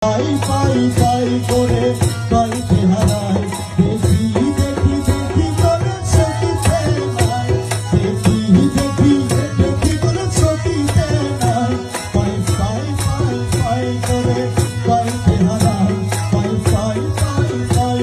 পাই পাই পাই করে পাইতে হারাই দেখি দেখি দেখি করে ছবিতে নাই দেখি দেখি দেখি করে ছবিতে নাই পাই পাই পাই পাই করে পাইতে হারাই পাই পাই পাই পাই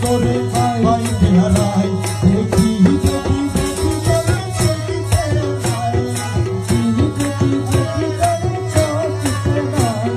করে পাইতে হারাই দেখি দেখি দেখি করে ছবিতে নাই দেখি দেখি দেখি করে ছবিতে নাই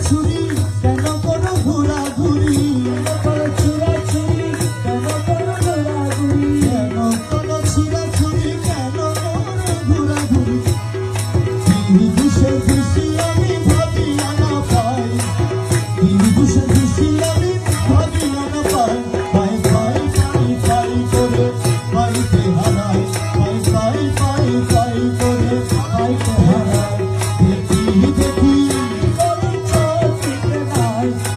ছুরি কেন করো ঘোরাঘুরি ছুরি কেন করো ঘোরাঘুরি কেন করো ছুরি কেন করো ঘোরাঘুরি খুশি খুশি আমি ভাবি না পাই খুশি খুশি আমি